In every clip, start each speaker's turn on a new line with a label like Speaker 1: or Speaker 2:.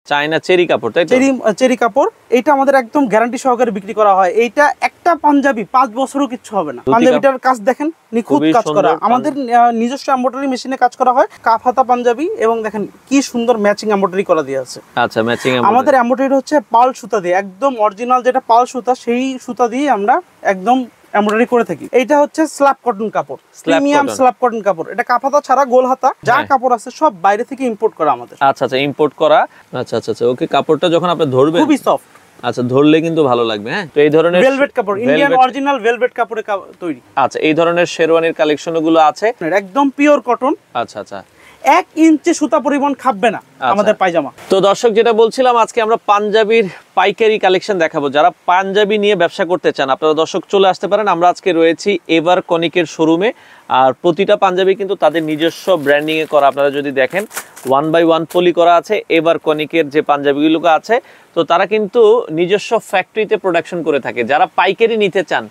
Speaker 1: China cherry কাপড়, তাই তো?
Speaker 2: চেরি কাপড়, এটা আমাদের একদম গ্যারান্টি সহকারে বিক্রি করা হয়। এইটা একটা পাঞ্জাবি 5 বছরও কিছু হবে না। পাঞ্জাবিটার কাজ দেখেন, নিখুঁত কাজ করা, আমাদের নিজস্ব এমব্রয়ডারি মেশিনে কাজ করা হয়। কাফ হাতা পাঞ্জাবি, এবং দেখেন কি সুন্দর ম্যাচিং এমব্রয়ডারি করা দিয়ে আছে।
Speaker 1: আচ্ছা, ম্যাচিং
Speaker 2: আমাদের এমব্রয়ডারি হচ্ছে পার্ল সুতা দিয়ে, একদম অরিজিনাল যেটা পার্ল সুতা, সেই সুতা দিয়ে আমরা একদম এমব্রয়ডারি করে থাকি। এটা হচ্ছে স্ল্যাব কটন কাপড়, প্রিমিয়াম স্ল্যাব কটন কাপড়। এটা কাপ হাতা ছাড়া গোল হাতা যা কাপড় আছে সব বাইরে থেকে ইম্পোর্ট করা আমাদের।
Speaker 1: আচ্ছা আচ্ছা, ইম্পোর্ট করা। আচ্ছা আচ্ছা আচ্ছা, ওকে। কাপড়টা যখন আপনি ধরবেন
Speaker 2: খুবই সফট।
Speaker 1: আচ্ছা, ধরলে কিন্তু ভালো লাগবে। হ্যাঁ, তো এই ধরনের
Speaker 2: ভেলভেট কাপড়, ইন্ডিয়ান অরিজিনাল ভেলভেট কাপড়ে তৈরি।
Speaker 1: আচ্ছা, এই ধরনের শেরওয়ানির কালেকশনগুলো আছে,
Speaker 2: একদম পিওর কটন।
Speaker 1: আচ্ছা আচ্ছা,
Speaker 2: 1 ইঞ্চি সুতা পরিমাণ খাবে না আমাদের পায়জামা।
Speaker 1: তো দর্শক, যেটা বলছিলাম, আজকে আমরা পাঞ্জাবির পাইকারি কালেকশন দেখাবো। যারা পাঞ্জাবি নিয়ে ব্যবসা করতে চান, আপনারা দর্শক চলে আসতে পারেন। আমরা আজকে রয়েছি এভার কনিকের শোরুমে। আর প্রতিটা পাঞ্জাবি কিন্তু তাদের নিজস্ব ব্র্যান্ডিং এ করা। আপনারা যদি দেখেন 1 বাই 1 পলি করা আছে। এভার কনিকের যে পাঞ্জাবিগুলো আছে, তো তারা কিন্তু নিজস্ব ফ্যাক্টরিতে প্রোডাকশন করে থাকে। যারা পাইকারি নিতে চান,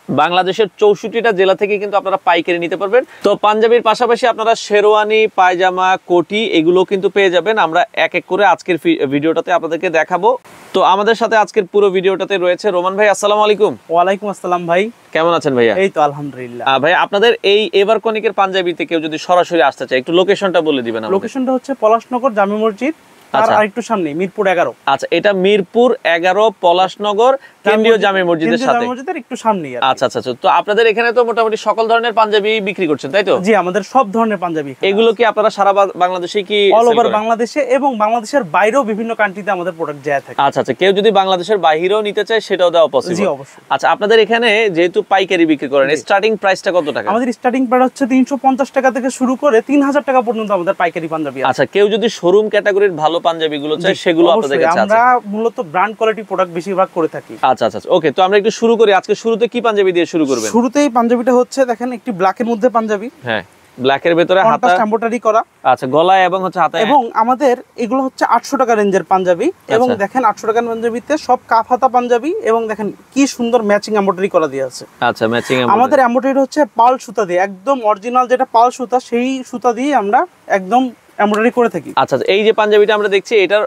Speaker 1: বাংলাদেশের 64টা জেলা থেকে কিন্তু আপনারা পাইকারি নিতে পারবেন। তো পাঞ্জাবির পাশাপাশি আপনারা শেরওয়ানি, পায়জামা, কোটি এগুলো কিন্তু পেয়ে যাবেন। আমরা এক এক করে আজকের ভিডিওটাতে আপনাদেরকে দেখাবো। তো আমাদের সাথে আজকের পুরো ভিডিওটাতে রয়েছে রোমান ভাই। আসসালামু আলাইকুম।
Speaker 2: ওয়ালাইকুম আসসালাম ভাই,
Speaker 1: কেমন আছেন ভাইয়া?
Speaker 2: এই তো আলহামদুলিল্লাহ।
Speaker 1: ভাই, আপনাদের এই এভার কনিকের পাঞ্জাবিতে কেউ যদি সরাসরি আসতে চায়, একটু লোকেশনটা বলে দিবেন।
Speaker 2: লোকেশনটা হচ্ছে পলাশনগর জামে মসজিদ, আর আরেকটু সামনে মিরপুর 11।
Speaker 1: আচ্ছা, এটা মিরপুর 11 পলাশনগর কেন্দ্রীয় জামে মসজিদের সাথে,
Speaker 2: মসজিদের একটু সামনেই।
Speaker 1: আচ্ছা আচ্ছা। তো আপনাদের এখানে তো মোটামুটি সকল ধরনের পাঞ্জাবি বিক্রি করছেন, তাই তো?
Speaker 2: জি, আমাদের সব ধরনের পাঞ্জাবি।
Speaker 1: এগুলো কি আপনারা সারা বাংলাদেশে কি
Speaker 2: অল ওভার বাংলাদেশে এবং বাংলাদেশের বাইরেও বিভিন্ন কান্ট্রিতে আমাদের প্রোডাক্ট যায় থাকে।
Speaker 1: আচ্ছা আচ্ছা, কেউ যদি বাংলাদেশের বাইরেও নিতে চায় সেটাও দেওয়া পসিবল?
Speaker 2: জি, অবশ্যই।
Speaker 1: আচ্ছা, আপনাদের এখানে যেহেতু পাইকারি বিক্রি করেন, স্টার্টিং প্রাইসটা কত টাকা?
Speaker 2: আমাদের স্টার্টিং প্রাইস হচ্ছে 350 টাকা থেকে শুরু করে 3000 টাকা পর্যন্ত আমাদের পাইকারি পাঞ্জাবি আছে।
Speaker 1: আচ্ছা, কেউ যদি শোরুম ক্যাটাগরির ভালো পাঞ্জাবিগুলো চায়, সেগুলো আপনাদের কাছে আছে?
Speaker 2: আমরা মূলত ব্র্যান্ড কোয়ালিটি প্রোডাক্ট বেশিরভাগ করে থাকি।
Speaker 1: আচ্ছা আচ্ছা, ওকে। তো আমরা একটু শুরু করি। আজকে শুরুতে কি পাঞ্জাবি দিয়ে শুরু করবেন?
Speaker 2: শুরুতেই পাঞ্জাবিটা হচ্ছে দেখেন, একটি ব্ল্যাকের মধ্যে পাঞ্জাবি।
Speaker 1: হ্যাঁ, ব্ল্যাকের ভিতরে হাতা
Speaker 2: এমব্রয়ডারি করা।
Speaker 1: আচ্ছা, গলায় এবং হচ্ছে হাতায়।
Speaker 2: এবং আমাদের এগুলো হচ্ছে 800 টাকা রেঞ্জের পাঞ্জাবি। এবং দেখেন 800 টাকার পাঞ্জাবিতে সব কাফ হাতা পাঞ্জাবি, এবং দেখেন কি সুন্দর ম্যাচিং এমব্রয়ডারি করা দিয়ে আছে।
Speaker 1: আচ্ছা, ম্যাচিং।
Speaker 2: আমাদের এমব্রয়ডারি হচ্ছে পার্ল সুতা দিয়ে, একদম অরিজিনাল যেটা পার্ল সুতা, সেই সুতা দিয়ে আমরা একদম এমব্রয়ডারি করে থাকি।
Speaker 1: আচ্ছা, এই যে পাঞ্জাবিটা আমরা দেখছি, এটার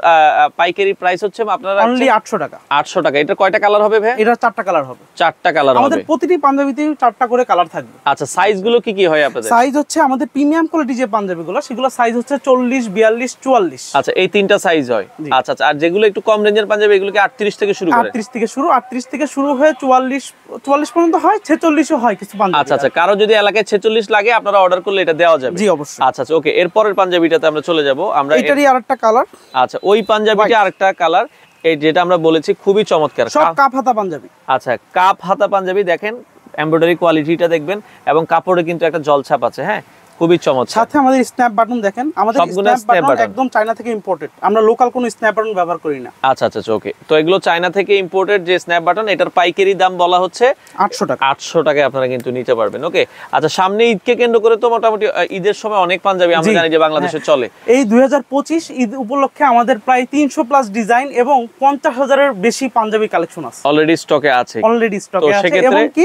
Speaker 1: পাইকারি প্রাইস হচ্ছে আপনারা
Speaker 2: অনলি 800 টাকা।
Speaker 1: 800 টাকা। এটা কয়টা কালার হবে ভাই?
Speaker 2: এটা 4টা কালার হবে।
Speaker 1: 4টা কালার হবে।
Speaker 2: আমাদের প্রতিটি পাঞ্জাবিতেই 4টা করে কালার থাকবে।
Speaker 1: আচ্ছা, সাইজ গুলো কি কি হয় আপনাদের?
Speaker 2: সাইজ হচ্ছে আমাদের প্রিমিয়াম কোয়ালিটি যে পাঞ্জাবিগুলো, সেগুলো সাইজ হচ্ছে 40, 42, 44।
Speaker 1: আচ্ছা, এই 3টা সাইজ হয়। আচ্ছা আচ্ছা, আর যেগুলো একটু কম রেঞ্জের পাঞ্জাবি, এগুলো কি 38 থেকে শুরু করে?
Speaker 2: 38 থেকে শুরু, 38 থেকে শুরু হয়ে 44 পর্যন্ত হয়, 46ও হয় কিছু পাঞ্জাবি।
Speaker 1: আচ্ছা আচ্ছা, কারো যদি এলাকায় 46 লাগে, আপনারা অর্ডার করলে এটা দেওয়া যাবে?
Speaker 2: জি, অবশ্যই।
Speaker 1: আচ্ছা আচ্ছা, ওকে। এরপরের পাঞ্জাবিটাতে আমরা চলে যাব। আমরা
Speaker 2: এটারই আরেকটা কালার।
Speaker 1: আচ্ছা, ওই পাঞ্জাবিটা আরেকটা কালার, এই যেটা আমরা বলেছি খুবই চমৎকার,
Speaker 2: সব কাপ হাতা পাঞ্জাবি।
Speaker 1: আচ্ছা, কাপ হাতা পাঞ্জাবি। দেখেন এমব্রয়ডারি কোয়ালিটিটা দেখবেন, এবং কাপড়ে কিন্তু একটা জলছাপ আছে। হ্যাঁ, খুবই চমৎকার।
Speaker 2: সাথে আমাদের স্ন্যাপ বাটন দেখেন, আমাদের স্ন্যাপ বাটন একদম চায়না থেকে ইম্পোর্টেড। আমরা লোকাল কোনো স্ন্যাপ বাটন ব্যবহার করি না।
Speaker 1: আচ্ছা আচ্ছা, ওকে। তো এগুলো চায়না থেকে ইম্পোর্টেড যে স্ন্যাপ বাটন, এটার পাইকারি দাম বলা হচ্ছে
Speaker 2: 800 টাকা।
Speaker 1: 800 টাকায় আপনারা কিন্তু নিতে পারবেন। ওকে। আচ্ছা, সামনে ঈদকে কেন্দ্র করে তো মোটামুটি ঈদের সময় অনেক পাঞ্জাবি আমরা জানি যে বাংলাদেশে চলে।
Speaker 2: এই 2025 ঈদ উপলক্ষে আমাদের প্রায় 300 প্লাস ডিজাইন এবং 50,000-এর বেশি পাঞ্জাবি কালেকশন আছে,
Speaker 1: অলরেডি স্টকে আছে।
Speaker 2: এবং কি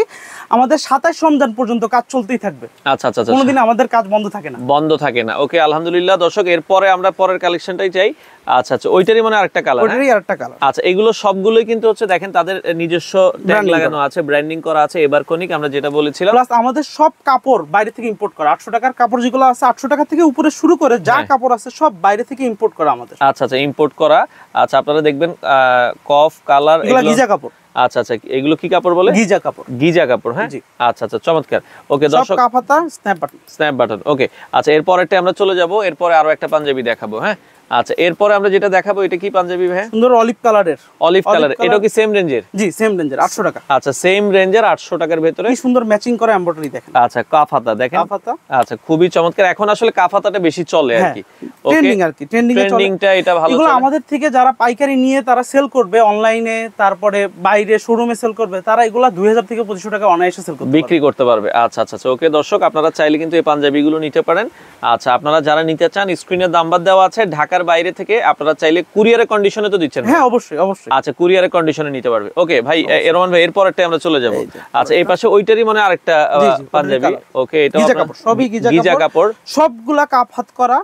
Speaker 2: আমাদের 27 রমজান পর্যন্ত কাজ চলতেই থাকবে।
Speaker 1: আচ্ছা আচ্ছা,
Speaker 2: কোনোদিন আমাদের কাজ বন্ধ থাকে না।
Speaker 1: ওকে, আলহামদুলিল্লাহ। দর্শক, এরপরে আমরা পরের কালেকশনটাই চাই। আচ্ছা আচ্ছা, ওইটারই মানে আরেকটা কালার।
Speaker 2: ওইটারই আরেকটা কালার।
Speaker 1: আচ্ছা, এগুলো সবগুলোই কিন্তু হচ্ছে দেখেন তাদের নিজস্ব ট্যাগ লাগানো আছে, ব্র্যান্ডিং করা আছে এভার কনিক, আমরা যেটা বলেছিলাম।
Speaker 2: প্লাস আমাদের সব কাপড় বাইরে থেকে ইম্পোর্ট করা। 800 টাকার কাপড় যেগুলো আছে, 800 টাকা থেকে উপরে শুরু করে যা কাপড় আছে সব বাইরে থেকে ইম্পোর্ট করা আমাদের।
Speaker 1: আচ্ছা আচ্ছা, ইম্পোর্ট করা। আচ্ছা, আপনারা দেখবেন কফ কালার,
Speaker 2: এগুলো গিজা কাপড়।
Speaker 1: আচ্ছা আচ্ছা, এগুলো কি কাপড় বলে?
Speaker 2: গিজা কাপড়।
Speaker 1: গিজা কাপড়, হ্যাঁ। আচ্ছা আচ্ছা, চমৎকার। ওকে দর্শক,
Speaker 2: কাপ হাতা স্ন্যাপ বাটন।
Speaker 1: ওকে। আচ্ছা, এরপরেরটা আমরা চলে যাব। এরপরে আরো একটা পাঞ্জাবি দেখাবো। হ্যাঁ, আচ্ছা, এরপরে আমরা যেটা দেখাবো, এটা কি পাঞ্জাবি ভাই?
Speaker 2: সুন্দর অলিভ কালারের।
Speaker 1: অলিভ কালার, এটা কি সেম রেঞ্জের?
Speaker 2: জি, সেম রেঞ্জের, 800 টাকা।
Speaker 1: আচ্ছা, সেম রেঞ্জের 800 টাকার ভিতরে
Speaker 2: কি সুন্দর ম্যাচিং করা এমব্রয়ডারি দেখেন।
Speaker 1: আচ্ছা, কাফ হাতা দেখেন।
Speaker 2: কাফ হাতা,
Speaker 1: আচ্ছা, খুবই চমৎকার। এখন আসলে কাফ হাতাটা বেশি চলে আর কি। ওকে,
Speaker 2: ট্রেন্ডিং আর কি,
Speaker 1: ট্রেন্ডিংটা এটা ভালো চলে।
Speaker 2: এগুলো আমাদের থেকে যারা পাইকারি নিয়ে তারা সেল করবে অনলাইনে, তারপরে বাইরে শোরুমে সেল করবে, তারা এগুলা 2000 থেকে 2500 টাকা অনায়াসে সেল করতে
Speaker 1: বিক্রি করতে পারবে। আচ্ছা আচ্ছা, ওকে দর্শক, আপনারা চাইলে কিন্তু এই পাঞ্জাবিগুলো নিতে পারেন। আচ্ছা, আপনারা যারা নিতে চান, স্ক্রিনে নাম্বার দেওয়া আছে। ঢাকার বাইরে থেকে আপনারা চাইলে কুরিয়ারে কন্ডিশনে তো দিচ্ছেন?
Speaker 2: হ্যাঁ, অবশ্যই অবশ্যই।
Speaker 1: আচ্ছা, কুরিয়ারে কন্ডিশনে নিতে পারবে। ওকে ভাই, রহমান ভাই, এরপরটা আমরা চলে যাব। আচ্ছা, এই পাশে ওইটারই মানে আরেকটা পাঞ্জাবি। ওকে, এটা
Speaker 2: গিজা কাপড়, সবই গিজা কাপড়, সবগুলা কাপ হাত করা।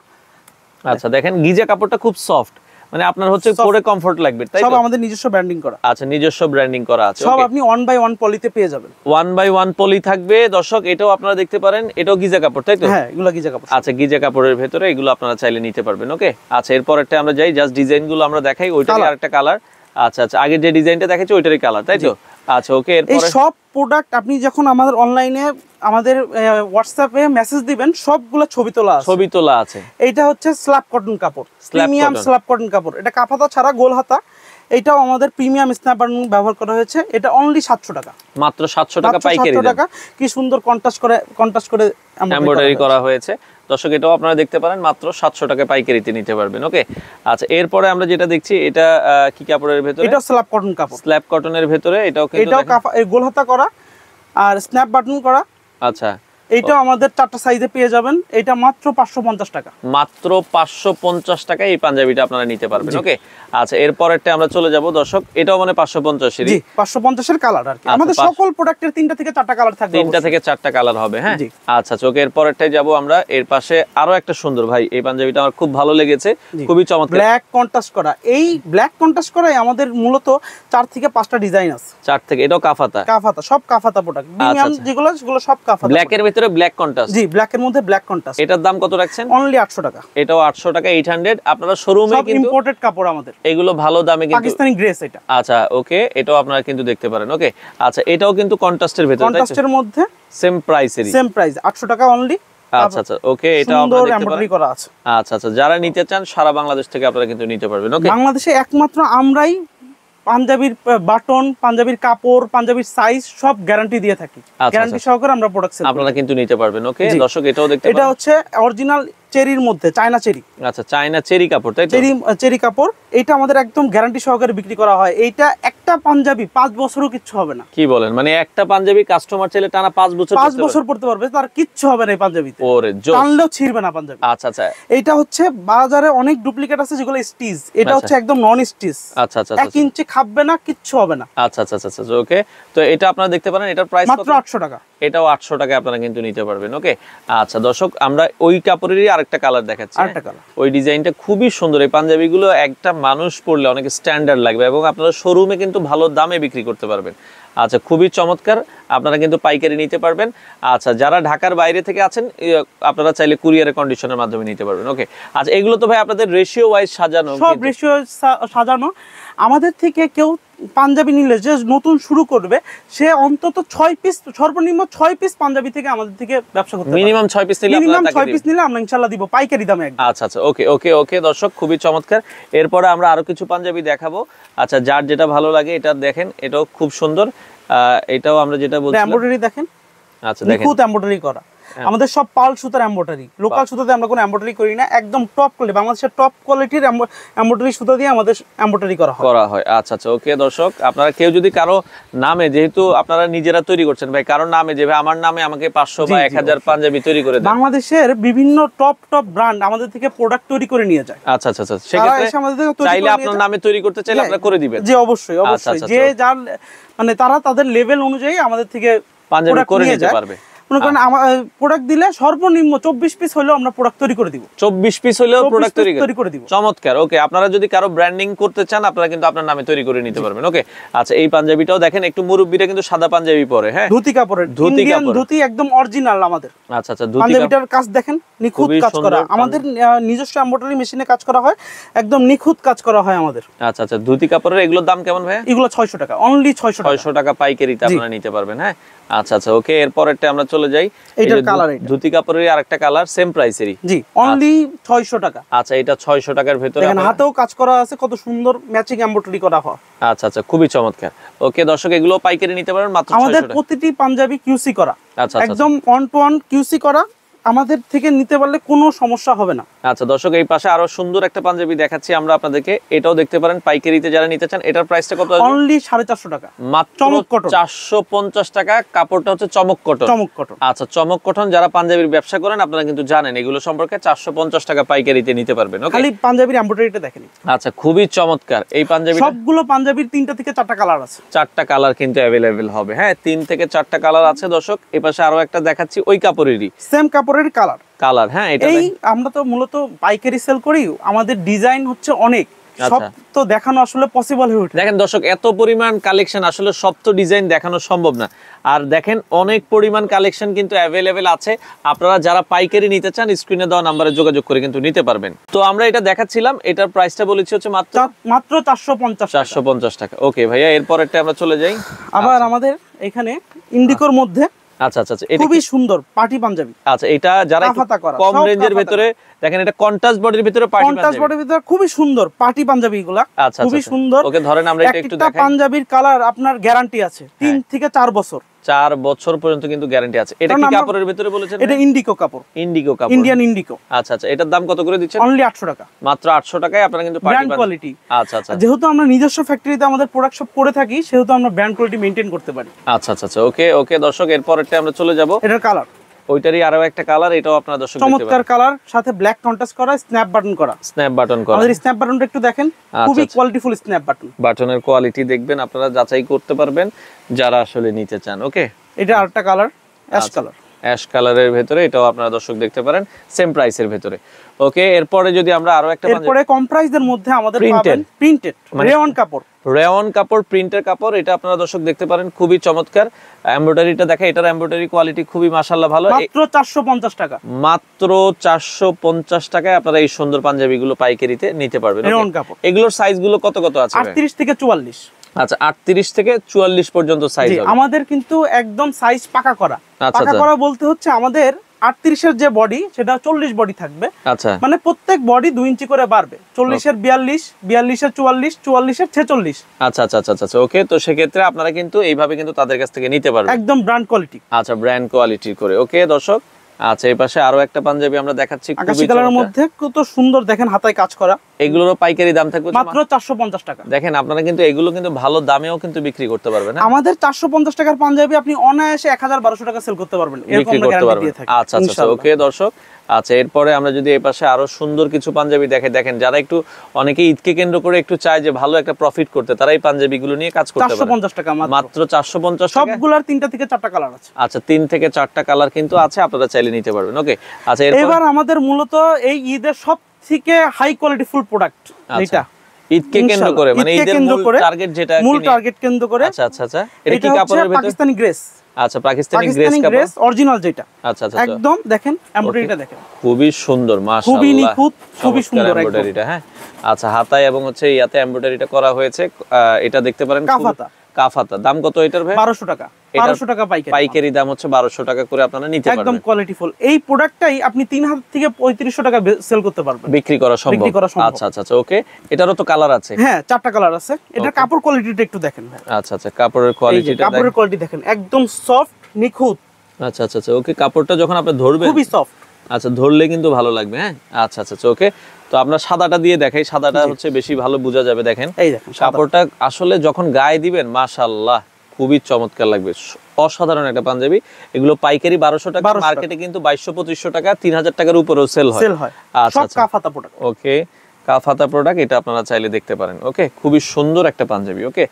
Speaker 1: আচ্ছা, দেখেন গিজা কাপড়টা খুব সফট, মানে আপনার হচ্ছে পরে কমফোর্ট লাগবে, তাই তো?
Speaker 2: সব আমাদের নিজস্ব ব্র্যান্ডিং করা।
Speaker 1: আচ্ছা, নিজস্ব ব্র্যান্ডিং করা আছে।
Speaker 2: সব আপনি 1/1 পলিতে পেয়ে যাবেন।
Speaker 1: 1/1 পলি থাকবে দর্শক, এটাও আপনারা দেখতে পারেন, এটাও গিজা কাপড়, তাই তো?
Speaker 2: হ্যাঁ, এগুলো গিজা কাপড়।
Speaker 1: আচ্ছা, গিজা কাপড়ের ভেতরে এগুলো আপনারা চাইলে নিতে পারবেন। ওকে, আচ্ছা, এরপরেরটা আমরা যাই, জাস্ট ডিজাইন গুলো আমরা দেখাই, ওইটারই আরেকটা কালার। আচ্ছা আচ্ছা, আগে যে ডিজাইনটা দেখাচ্ছি ওইটারই কালার, তাই তো? আচ্ছা, ওকে।
Speaker 2: এই
Speaker 1: এরপরে
Speaker 2: সব প্রোডাক্ট আপনি যখন আমাদের অনলাইনে আমাদের হোয়াটসঅ্যাপে মেসেজ দিবেন, সবগুলো ছবি তোলা আছে। এইটা হচ্ছে স্ল্যাব কটন কাপড়, প্রিমিয়াম স্ল্যাব কটন কাপড়। এটা কাফাতা ছাড়া গোল হাতা, এটাও আমাদের প্রিমিয়াম স্ন্যাপ বাটন ব্যবহার করা হয়েছে। এটা অনলি 700 টাকা,
Speaker 1: মাত্র 700 টাকা পাইকারি দাম।
Speaker 2: কি সুন্দর কন্ট্রাস্ট করে
Speaker 1: এমব্রয়ডারি করা হয়েছে দর্শক, এটাও আপনারা দেখতে পারেন, মাত্র 700 টাকা পাইকারিতে নিতে পারবেন। ওকে, আচ্ছা, এরপরে আমরা যেটা দেখছি এটা কি কাপড়ের ভেতরে?
Speaker 2: এটা স্ল্যাব কটন কাপড়,
Speaker 1: স্ল্যাব কটনের ভেতরে। এটাও
Speaker 2: গোল হাতা করা আর স্ন্যাপ বাটন করা।
Speaker 1: আচ্ছা,
Speaker 2: এইটাও আমাদের 4টা সাইজে পেয়ে যাবেন। এটা মাত্র 550 টাকা,
Speaker 1: মাত্র 550 টাকায় এই পাঞ্জাবিটা আপনারা নিতে পারবেন। ওকে, আচ্ছা, এরপরেরটা আমরা চলে যাব দর্শক, এটাও মানে 550 এর।
Speaker 2: জি, 550 এর কালার আর কি। আমাদের সকল প্রোডাক্টের 3টা থেকে 4টা কালার থাকবে,
Speaker 1: 3টা থেকে 4টা কালার হবে। হ্যাঁ, আচ্ছা, ওকে, এরপরেরটাই যাব আমরা। এর পাশে আরো একটা সুন্দর, ভাই এই পাঞ্জাবিটা আমার খুব ভালো লেগেছে, খুবই চমৎকার,
Speaker 2: ব্ল্যাক কন্ট্রাস্ট করা। এই ব্ল্যাক কন্ট্রাস্ট করাই আমাদের মূলত 4 থেকে 5টা ডিজাইন আছে।
Speaker 1: 4 থেকে, এটাও কাফাতা,
Speaker 2: সব কাফাতা প্রোডাক্ট, প্রিমিয়াম যেগুলো সেগুলো সব কাফাতা।
Speaker 1: ব্ল্যাক এর ভিতরে ব্ল্যাক কন্ট্রাস্ট।
Speaker 2: জি, ব্ল্যাক এর মধ্যে ব্ল্যাক কন্ট্রাস্ট।
Speaker 1: এটার দাম কত রাখছেন?
Speaker 2: অনলি 800 টাকা।
Speaker 1: এটাও 800 টাকা, 800। আপনারা শোরুমে কিন্তু
Speaker 2: ইম্পোর্টেড কাপড় আমাদের,
Speaker 1: এগুলো ভালো দামে কিন্তু
Speaker 2: পাকিস্তানি গ্রেস এটা।
Speaker 1: আচ্ছা, ওকে, এটাও আপনারা কিন্তু দেখতে পারেন। ওকে, আচ্ছা, এটাও কিন্তু কন্ট্রাস্টের ভেতরে,
Speaker 2: কন্ট্রাস্টের মধ্যে
Speaker 1: সেম প্রাইসেরই,
Speaker 2: সেম প্রাইস 800 টাকা অনলি।
Speaker 1: আচ্ছা আচ্ছা, ওকে, এটাও আপনারা দেখতে
Speaker 2: এমব্রয়ডারি করা আছে।
Speaker 1: আচ্ছা আচ্ছা, যারা নিতে চান সারা বাংলাদেশ থেকে আপনারা কিন্তু নিতে পারবেন। ওকে,
Speaker 2: বাংলাদেশে একমাত্র আমরাই পাঞ্জাবির বাটন, পাঞ্জাবির কাপড়, পাঞ্জাবির সাইজ সব গ্যারান্টি দিয়ে থাকি। গ্যারান্টি সহকারে আমরা প্রোডাক্ট সেল
Speaker 1: আপনারা কিন্তু নিতে পারবেন। ওকে দর্শক, এটাও দেখতে পারেন,
Speaker 2: এটা হচ্ছে অরিজিনাল চেরির মধ্যে চায়না চেরি।
Speaker 1: আচ্ছা, চায়না চেরি কাপড়, তাই তো?
Speaker 2: চেরি কাপড়। এটা আমাদের একদম গ্যারান্টি সহকারে বিক্রি করা হয়। এইটা একটা পাঞ্জাবি 5 বছরও কিচ্ছু হবে না।
Speaker 1: কি বলেন? মানে একটা পাঞ্জাবি কাস্টমার চাইলে টানা 5 বছর
Speaker 2: পড়তে পারবে, তার কিচ্ছু হবে না এই পাঞ্জাবিতে।
Speaker 1: ওরে জোস,
Speaker 2: টানলেও ছিড়বে না পাঞ্জাবি।
Speaker 1: আচ্ছা আচ্ছা,
Speaker 2: এইটা হচ্ছে বাজারে অনেক ডুপ্লিকেট আছে যেগুলো স্টিচ, এটা হচ্ছে একদম নন স্টিচ।
Speaker 1: আচ্ছা আচ্ছা,
Speaker 2: 1 ইঞ্চি খাববে না, কিচ্ছু হবে না।
Speaker 1: আচ্ছা আচ্ছা আচ্ছা, ওকে, তো এটা আপনারা দেখতে পারেন, এটার প্রাইস
Speaker 2: মাত্র 800 টাকা।
Speaker 1: এটাও 800 টাকায় আপনারা কিন্তু নিতে পারবেন। ওকে, আচ্ছা দর্শক, আমরা ওই কাপড়েরই আরেকটা কালার দেখাচ্ছি। ওই ডিজাইনটা খুবই সুন্দর। এই পাঞ্জাবিগুলো একটা মানুষ পরলে অনেক স্ট্যান্ডার্ড লাগবে এবং আপনারা শোরুমে কিন্তু ভালো দামে বিক্রি করতে পারবেন। আচ্ছা, খুবই চমৎকার, আপনারা কিন্তু পাইকারি নিতে পারবেন। আচ্ছা, যারা ঢাকার বাইরে থেকে আছেন আপনারা চাইলে কুরিয়ারের কন্ডিশনের মাধ্যমে নিতে পারবেন। ওকে, আচ্ছা, এগুলো তো ভাই আপনাদের রেশিও ওয়াইজ সাজানো,
Speaker 2: সব রেশিও সাজানো। আমাদের থেকে কেউ পাঞ্জাবি নিলে, যে নতুন শুরু করবে, সে অন্তত 6 পিস, সর্বনিম্ন 6 পিস পাঞ্জাবি থেকে আমাদের থেকে ব্যবসা করতে পারবে।
Speaker 1: মিনিমাম 6 পিস নিলে
Speaker 2: আপনারা 6 পিস নিলে আমরা ইনশাআল্লাহ দিব পাইকারি দামে একদম।
Speaker 1: আচ্ছা আচ্ছা, ওকে ওকে ওকে দর্শক, খুবই চমৎকার। এরপরে আমরা আরো কিছু পাঞ্জাবি দেখাবো। আচ্ছা, যার যেটা ভালো লাগে এটা দেখেন, এটাও খুব সুন্দর। এটাও আমরা যেটা বলছিলাম,
Speaker 2: এমব্রয়ডারি দেখেন।
Speaker 1: আচ্ছা, দেখেন,
Speaker 2: নিখুঁত এমব্রয়ডারি করা। আমাদের সব পাল সুতার এমব্রয়ডারি, লোকাল সুতাতে আমরা কোনো এমব্রয়ডারি করি না। একদম টপ কোয়ালিটি, বাংলাদেশের টপ কোয়ালিটির এমব্রয়ডারি সুতা দিয়ে আমাদের এমব্রয়ডারি করা হয়।
Speaker 1: আচ্ছা আচ্ছা, ওকে দর্শক, আপনারা কেউ যদি কারো নামে, যেহেতু আপনারা নিজেরা তৈরি করছেন ভাই, কারো নামে যে ভাই আমার নামে আমাকে 500 বা 1000 পাঞ্জাবি তৈরি করে দেন,
Speaker 2: বাংলাদেশের বিভিন্ন টপ ব্র্যান্ড আমাদের থেকে প্রোডাক্ট তৈরি করে নিয়ে যায়।
Speaker 1: আচ্ছা আচ্ছা আচ্ছা, সেক্ষেত্রে চাইলে আপনার নামে তৈরি করতে চাইলে আপনারা করে দিবেন।
Speaker 2: জি, অবশ্যই অবশ্যই। যে যার মানে তারা তাদের লেভেল অনুযায়ী আমাদের থেকে
Speaker 1: পাঞ্জাবি করে নিতে পারবে।
Speaker 2: মনে করেন প্রোডাক্ট দিলে সর্বনিম্ন 24 পিস হলেও আমরা প্রোডাক্ট তৈরি করে দিব।
Speaker 1: 24 পিস হলেও প্রোডাক্ট তৈরি
Speaker 2: করে দিব।
Speaker 1: চমৎকার। ওকে, আপনারা যদি কারো ব্র্যান্ডিং করতে চান আপনারা কিন্তু আপনার নামে তৈরি করে নিতে পারবেন। ওকে, আচ্ছা, এই পাঞ্জাবিটাও দেখেন, একটু মুরব্বিরা কিন্তু সাদা পাঞ্জাবি পরে। হ্যাঁ,
Speaker 2: ধুতি কাপড়ের, ইন্ডিয়ান ধুতি, একদম অরিজিনাল আমাদের।
Speaker 1: আচ্ছা আচ্ছা, ধুতি
Speaker 2: পাঞ্জাবিটার কাজ দেখেন, নিখুঁত কাজ করা। আমাদের নিজস্ব এমব্রয়ডারি মেশিনে কাজ করা হয়, একদম নিখুঁত কাজ করা হয় আমাদের।
Speaker 1: আচ্ছা আচ্ছা, ধুতি কাপড়ের এগুলোর দাম কেমন ভাই?
Speaker 2: এগুলো 600 টাকা, অনলি 600
Speaker 1: টাকা পাইকারিতে আপনারা নিতে পারবেন। হ্যাঁ, আচ্ছা আচ্ছা, ওকে, এরপরটা আমরা চলে যাই।
Speaker 2: এইটার কালার,
Speaker 1: ধুতি কাপড়ের আরেকটা কালার, সেম প্রাইসেরই।
Speaker 2: জি, অনলি 600 টাকা।
Speaker 1: আচ্ছা, এটা 600 টাকার ভিতরে
Speaker 2: দেখেন, হাতেও কাজ করা আছে, কত সুন্দর ম্যাচিং এমব্রয়ডারি করা হয়।
Speaker 1: আচ্ছা আচ্ছা, খুবই চমৎকার। ওকে দর্শক, এগুলো পাইকারি নিতে পারবেন মাত্র 600 টাকা।
Speaker 2: আমাদের প্রতিটি পাঞ্জাবি কিউসি করা,
Speaker 1: আচ্ছা,
Speaker 2: একদম 1 to 1 কিউসি করা। আমাদের থেকে নিতে পারলে কোনো সমস্যা হবে না।
Speaker 1: আচ্ছা দর্শক, এই পাশে আরো সুন্দর একটা পাঞ্জাবি দেখাচ্ছি আমরা আপনাদেরকে, এটাও দেখতে পারেন পাইকারিতে যারা নিতে চান। এটার প্রাইসটা কত?
Speaker 2: অনলি 450 টাকা,
Speaker 1: মাত্র 450 টাকা। কাপড়টা হচ্ছে চমক কটন। আচ্ছা, চমক কটন যারা পাঞ্জাবির ব্যবসা করেন আপনারা কিন্তু জানেন এগুলো সম্পর্কে। 450 টাকা পাইকারিতে নিতে পারবেন। ওকে,
Speaker 2: খালি পাঞ্জাবির এমব্রয়ডারিটা দেখেন।
Speaker 1: আচ্ছা, খুবই চমৎকার এই পাঞ্জাবি।
Speaker 2: সবগুলো পাঞ্জাবির 3টা থেকে 4টা কালার আছে।
Speaker 1: 4টা কালার কিন্তু अवेलेबल হবে। হ্যাঁ, 3 থেকে 4টা কালার আছে দর্শক। এই পাশে আরো একটা দেখাচ্ছি, ওই কাপড়েরই,
Speaker 2: সেম কাপড়ের কালার।
Speaker 1: হ্যাঁ, এটা
Speaker 2: এই আমরা তো মূলত পাইকারি সেল করি, আমাদের ডিজাইন হচ্ছে অনেক। সব তো দেখানো আসলে পসিবল হয়ে ওঠে।
Speaker 1: দেখেন দর্শক, এত পরিমাণ কালেকশন আসলে সব তো ডিজাইন দেখানো সম্ভব না। আর দেখেন অনেক পরিমাণ কালেকশন কিন্তু অ্যাভেলেবেল আছে। আপনারা যারা পাইকারি নিতে চান স্ক্রিনে দেওয়া নম্বরে যোগাযোগ করে কিন্তু নিতে পারবেন। তো আমরা এটা দেখাচ্ছিলাম, এটার প্রাইসটা বলেছি হচ্ছে মাত্র
Speaker 2: 450
Speaker 1: টাকা। ওকে ভাইয়া, এরপরটা আমরা চলে যাই।
Speaker 2: আবার আমাদের এখানে ইন্ডিকোর মধ্যে
Speaker 1: আচ্ছা আচ্ছা আচ্ছা, এটা
Speaker 2: খুবই সুন্দর পার্টি পাঞ্জাবি।
Speaker 1: আচ্ছা, এটা যারা কম রেঞ্জের ভিতরে দেখেন, এটা কন্ট্রাস্ট বডির ভিতরে পার্টি পাঞ্জাবি,
Speaker 2: কন্ট্রাস্ট বডির ভিতরে খুবই সুন্দর পার্টি পাঞ্জাবিগুলো।
Speaker 1: আচ্ছা
Speaker 2: খুবই সুন্দর।
Speaker 1: ওকে, ধরেন আমরা এটা একটু দেখাই।
Speaker 2: পাঞ্জাবির কালার আপনার গ্যারান্টি আছে 3 থেকে 4 বছর।
Speaker 1: 4 বছর পর্যন্ত কিন্তু গ্যারান্টি আছে। এটা কি কাপড়ের ভিতরে বলেছেন?
Speaker 2: এটা ইন্ডিগো কাপড়।
Speaker 1: ইন্ডিগো কাপড়,
Speaker 2: ইন্ডিয়ান ইন্ডিগো।
Speaker 1: আচ্ছা আচ্ছা, এটার দাম কত করে দিচ্ছেন?
Speaker 2: অনলি 800 টাকা।
Speaker 1: মাত্র 800 টাকায় আপনারা কিন্তু
Speaker 2: ব্র্যান্ড কোয়ালিটি।
Speaker 1: আচ্ছা আচ্ছা,
Speaker 2: যেহেতু আমরা নিজস্ব ফ্যাক্টরিতে আমাদের প্রোডাক্ট সব করে থাকি, সেহেতু আমরা ব্র্যান্ড কোয়ালিটি মেইনটেইন করতে পারি।
Speaker 1: আচ্ছা আচ্ছা আচ্ছা, ওকে ওকে দর্শক, এরপরটা আমরা চলে যাব।
Speaker 2: এটার কালার,
Speaker 1: ওইটারই আরো একটা কালার, এটাও আপনারা দর্শক দেখতে পারেন।
Speaker 2: চমৎকার কালার, সাথে ব্ল্যাক কন্ট্রাস্ট করা, স্ন্যাপ বাটন করা।
Speaker 1: স্ন্যাপ বাটন করা।
Speaker 2: আমাদের স্ন্যাপ বাটনটা একটু দেখেন, খুবই কোয়ালিটিফুল স্ন্যাপ বাটন।
Speaker 1: বাটনের কোয়ালিটি দেখবেন, আপনারা যাচাই করতে পারবেন যারা আসলে নিতে চান। ওকে,
Speaker 2: এটা আরেকটা কালার, অ্যাশ কালার।
Speaker 1: অ্যাশ কালারের ভিতরে, এটাও আপনারা দর্শক দেখতে পারেন সেম প্রাইসের ভিতরে। ওকে, এরপরে যদি আমরা আরো একটা
Speaker 2: এরপরে কম প্রাইসের মধ্যে আমাদের পাবেন প্রিন্টেড রেয়ন কাপড়।
Speaker 1: রেয়ন কাপড়, প্রিন্টের কাপড়, এটা আপনারা দর্শক দেখতে পারেন, খুবই চমৎকার। এমব্রয়ডারিটা দেখা, এটার এমব্রয়ডারি কোয়ালিটি খুবই মাশাআল্লাহ ভালো।
Speaker 2: মাত্র 450 টাকা।
Speaker 1: মাত্র 450 টাকায় আপনারা এই সুন্দর পাঞ্জাবিগুলো পাইকারিতে নিতে পারবেন।
Speaker 2: রেয়ন কাপড়।
Speaker 1: এগুলোর সাইজগুলো কত কত আছে?
Speaker 2: 38 থেকে 44।
Speaker 1: আচ্ছা, 38 থেকে 44 পর্যন্ত সাইজ হবে।
Speaker 2: আমাদের কিন্তু একদম সাইজ পাকা করা।
Speaker 1: আচ্ছা,
Speaker 2: পাকা করা বলতে হচ্ছে আমাদের 38 এর যে বডি, সেটা 40 বডি থাকবে।
Speaker 1: আচ্ছা,
Speaker 2: মানে প্রত্যেক বডি 2 ইঞ্চি করে বাড়বে। 40 এর 42, 42 এর 44, 44 এর 46।
Speaker 1: আচ্ছা আচ্ছা আচ্ছা আচ্ছা, ওকে। তো সেক্ষেত্রে আপনারা কিন্তু এইভাবে কিন্তু তাদের কাছ থেকে নিতে পারবেন,
Speaker 2: একদম ব্র্যান্ড কোয়ালিটি।
Speaker 1: আচ্ছা, ব্র্যান্ড কোয়ালিটি করে। ওকে দর্শক, আচ্ছা, এই পাশে আরো একটা পাঞ্জাবি আমরা দেখাচ্ছি,
Speaker 2: আকাশি কালারের মধ্যে কত সুন্দর, দেখেন হাতায় কাজ করা।
Speaker 1: এগুলোরও পাইকারি দাম থাকবে
Speaker 2: মাত্র 450 টাকা।
Speaker 1: দেখেন, আপনারা কিন্তু এগুলো কিন্তু ভালো দামেও কিন্তু বিক্রি করতে পারবেন।
Speaker 2: আমাদের 450 টাকার পাঞ্জাবি আপনি অনায়াসে 1000-1200 টাকা সেল করতে পারবেন, এরকম আমরা গ্যারান্টি দিয়ে থাকি।
Speaker 1: আচ্ছা আচ্ছা, ওকে দর্শক। আচ্ছা, এরপরে আমরা যদি এই পাশে আরো সুন্দর কিছু পাঞ্জাবি দেখেন, যারা একটু অনেকে ঈদকে কেন্দ্র করে একটু চায় যে ভালো একটা প্রফিট করতে, তারা এই পাঞ্জাবিগুলো নিয়ে কাজ করতে পারে।
Speaker 2: 450 টাকা
Speaker 1: মাত্র 450 টাকা।
Speaker 2: সবগুলোর 3টা থেকে 4টা কালার আছে।
Speaker 1: আচ্ছা, 3 থেকে 4টা কালার কিন্তু আছে, আপনারা চাইলে নিতে পারবেন। ওকে, আচ্ছা,
Speaker 2: এবার আমাদের মূলত এই ঈদের সব থেকে হাই কোয়ালিটি ফুল প্রোডাক্ট, এটা
Speaker 1: ঈদকে কেন্দ্র করে, মানে ঈদের মূল টার্গেট যেটা,
Speaker 2: মূল টার্গেট কেন্দ্র করে।
Speaker 1: আচ্ছা আচ্ছা আচ্ছা, এটা কি কাপড়ের ভিতরে?
Speaker 2: পাকিস্তানি গ্রেস।
Speaker 1: আচ্ছা, পাকিস্তানি গ্রেস
Speaker 2: অরিজিনাল যেটা।
Speaker 1: আচ্ছা আচ্ছা,
Speaker 2: একদম দেখেন এমব্রয়ডারিটা দেখেন,
Speaker 1: খুবই সুন্দর মাশাআল্লাহ,
Speaker 2: খুবই নিখুঁত, খুবই সুন্দর
Speaker 1: এমব্রয়ডারিটা। হ্যাঁ, আচ্ছা, হাতায় এবং হচ্ছে ইয়াতে এমব্রয়ডারিটা করা হয়েছে। এটা দেখতে পারেন, কাফাতা। দাম কত এটার ভাই?
Speaker 2: 1200 টাকা। 1200 টাকা পাইকারি।
Speaker 1: পাইকারি দাম হচ্ছে 1200 টাকা করে আপনারা নিতে পারবেন।
Speaker 2: একদম কোয়ালিটিফুল। এই প্রোডাক্টটাই আপনি 3000 থেকে 3500 টাকা সেল করতে পারবেন,
Speaker 1: বিক্রি করা সম্ভব। আচ্ছা আচ্ছা আচ্ছা, ওকে। এটারও তো কালার আছে?
Speaker 2: হ্যাঁ, 4টা কালার আছে। এটার কাপড় কোয়ালিটিটা একটু দেখেন ভাই।
Speaker 1: আচ্ছা আচ্ছা, কাপড়ের কোয়ালিটি
Speaker 2: দেখেন, একদম সফট, নিখুঁত।
Speaker 1: আচ্ছা আচ্ছা আচ্ছা, ওকে। কাপড়টা যখন আপনি ধরবেন
Speaker 2: খুবই সফট।
Speaker 1: আচ্ছা, ধরলে কিন্তু ভালো লাগবে। হ্যাঁ, আচ্ছা আচ্ছা আচ্ছা, ওকে। তো আমরা সাদাটা দিয়ে দেখাই, সাদাটা হচ্ছে বেশি ভালো বোঝা যাবে। দেখেন,
Speaker 2: এই দেখেন
Speaker 1: কাপড়টা আসলে যখন গায়ে দিবেন, মাশাআল্লাহ, খুবই চমৎকার লাগবে। অসাধারণ একটা পাঞ্জাবি। এগুলো পাইকারি 1200 টাকা, মার্কেটে কিন্তু 2200-2500 টাকা, 3000 টাকার উপরেও সেল হয়।
Speaker 2: আচ্ছা, সব কাফাতা প্রোডাক্ট।
Speaker 1: ওকে, কাফাতা প্রোডাক্ট, এটা আপনারা চাইলে দেখতে পারেন। ওকে, খুবই সুন্দর একটা পাঞ্জাবি। ওকে,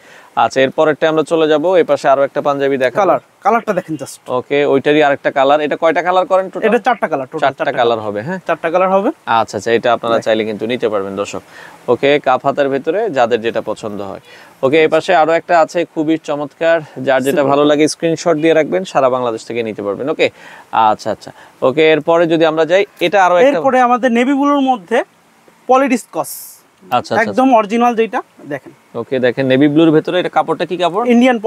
Speaker 1: আচ্ছা, এরপরটা আমরা চলে যাব। এই পাশে আরো একটা পাঞ্জাবি দেখাবো।
Speaker 2: কালারটা দেখেন জাস্ট।
Speaker 1: ওকে, ওইটারই আরেকটা কালার। এটা কয়টা কালার করেন টোটাল?
Speaker 2: এটা 4টা কালার, টোটাল
Speaker 1: 4টা কালার হবে। হ্যাঁ,
Speaker 2: 4টা কালার হবে।
Speaker 1: আচ্ছা আচ্ছা, এটা আপনারা চাইলে কিন্তু নিতে পারবেন দর্শক। ওকে, কাফাতার ভিতরে যাদের যেটা পছন্দ হয়। ওকে, এই পাশে আরো একটা আছে, খুবই চমৎকার। যার যেটা ভালো লাগে স্ক্রিনশট দিয়ে রাখবেন, সারা বাংলাদেশ থেকে নিতে পারবেন। ওকে, আচ্ছা আচ্ছা, ওকে। এরপরে যদি আমরা যাই, এটা আরো একটা,
Speaker 2: এরপরে আমাদের নেভি ব্লুর মধ্যে পলিডিসকস।
Speaker 1: আচ্ছা,
Speaker 2: একদম অরিজিনাল যেটা দেখেন।
Speaker 1: ওকে, দেখেন নেভি ব্লুর ভিতরে, এটা কাপড়টা কি কাপড়?
Speaker 2: ইন্ডিয়ান